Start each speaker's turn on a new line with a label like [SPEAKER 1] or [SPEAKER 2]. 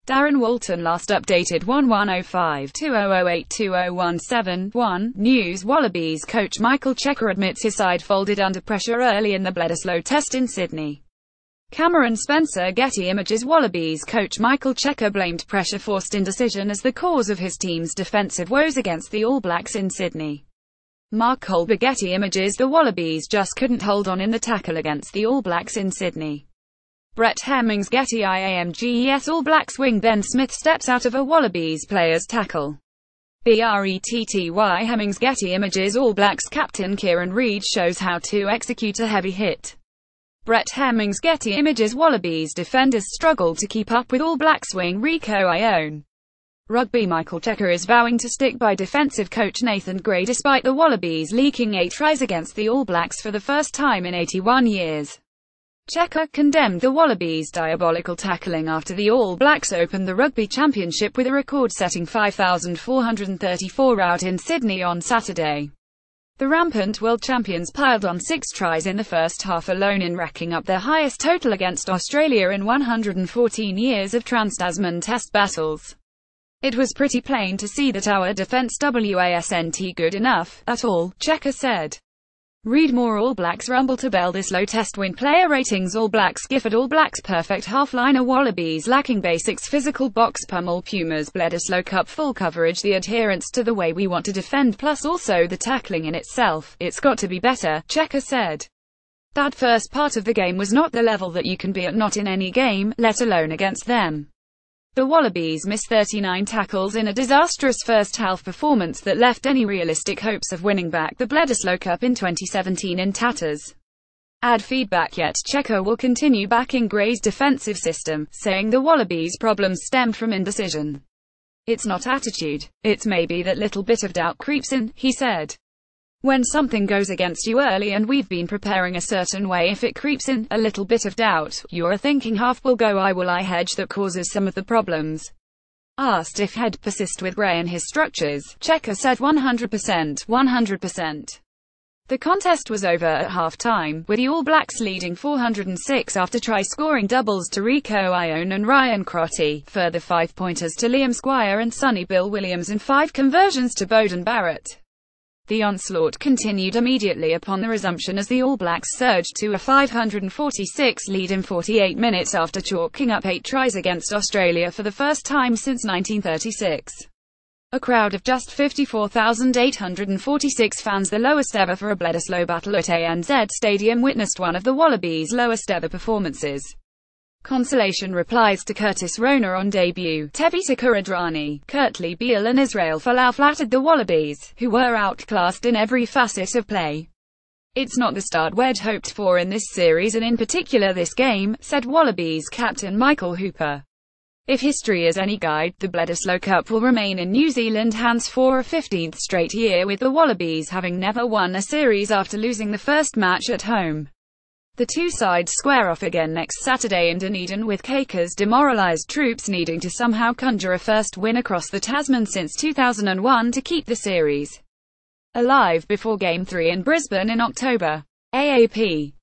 [SPEAKER 1] Darren Walton last updated 1105-2008-2017-1. News: Wallabies coach Michael Cheika admits his side folded under pressure early in the Bledisloe test in Sydney. Cameron Spencer. Getty Images. Wallabies coach Michael Cheika blamed pressure-forced indecision as the cause of his team's defensive woes against the All Blacks in Sydney. Mark Holber. Getty Images. The Wallabies just couldn't hold on in the tackle against the All Blacks in Sydney. Brett Hemmings. Getty Images. All Blacks wing Ben Smith steps out of a Wallabies player's tackle. Bretty Hemmings. Getty Images. All Blacks captain Kieran Reid shows how to execute a heavy hit. Brett Hemmings. Getty Images. Wallabies defenders struggled to keep up with All Blacks wing Rieko Ioane. Rugby. Michael Cheika is vowing to stick by defensive coach Nathan Gray despite the Wallabies leaking 8 tries against the All Blacks for the first time in 81 years. Cheika condemned the Wallabies' diabolical tackling after the All Blacks opened the Rugby Championship with a record-setting 5,434 rout in Sydney on Saturday. The rampant world champions piled on 6 tries in the first half alone in racking up their highest total against Australia in 114 years of Trans-Tasman Test battles. It was pretty plain to see that our defence wasn't good enough at all, Cheika said. Read more. All Blacks rumble to Bledisloe test win. Player ratings: All Blacks Gifford. All Blacks perfect half-liner. Wallabies lacking basics. Physical box pummel. Pumas Bledisloe Cup full coverage. The adherence to the way we want to defend plus also the tackling in itself, it's got to be better, Cheika said. That first part of the game was not the level that you can be at, not in any game, let alone against them. The Wallabies missed 39 tackles in a disastrous first-half performance that left any realistic hopes of winning back the Bledisloe Cup in 2017 in tatters. Add feedback. Yet Cheika will continue backing Gray's defensive system, saying the Wallabies' problems stemmed from indecision. It's not attitude. It's maybe that little bit of doubt creeps in, he said. When something goes against you early and we've been preparing a certain way, if it creeps in, a little bit of doubt, you're thinking half will go I hedge that causes some of the problems. Asked if he'd persist with Gray and his structures, Cheika said 100%. The contest was over at half-time, with the All Blacks leading 406 after try-scoring doubles to Rieko Ioane and Ryan Crotty, further 5-pointers to Liam Squire and Sonny Bill Williams and 5 conversions to Beauden Barrett. The onslaught continued immediately upon the resumption as the All Blacks surged to a 546 lead in 48 minutes after chalking up 8 tries against Australia for the first time since 1936. A crowd of just 54,846 fans, the lowest ever for a Bledisloe battle at ANZ Stadium, witnessed one of the Wallabies' lowest ever performances. Consolation replies to Curtis Rona on debut. Tevita Kuridrani, Kurtley Beale and Israel Folau flattered the Wallabies, who were outclassed in every facet of play. It's not the start we'd hoped for in this series and in particular this game, said Wallabies captain Michael Hooper. If history is any guide, the Bledisloe Cup will remain in New Zealand hands for a 15th straight year, with the Wallabies having never won a series after losing the first match at home. The two sides square off again next Saturday in Dunedin, with Cheika's demoralised troops needing to somehow conjure a first win across the Tasman since 2001 to keep the series alive before Game 3 in Brisbane in October. AAP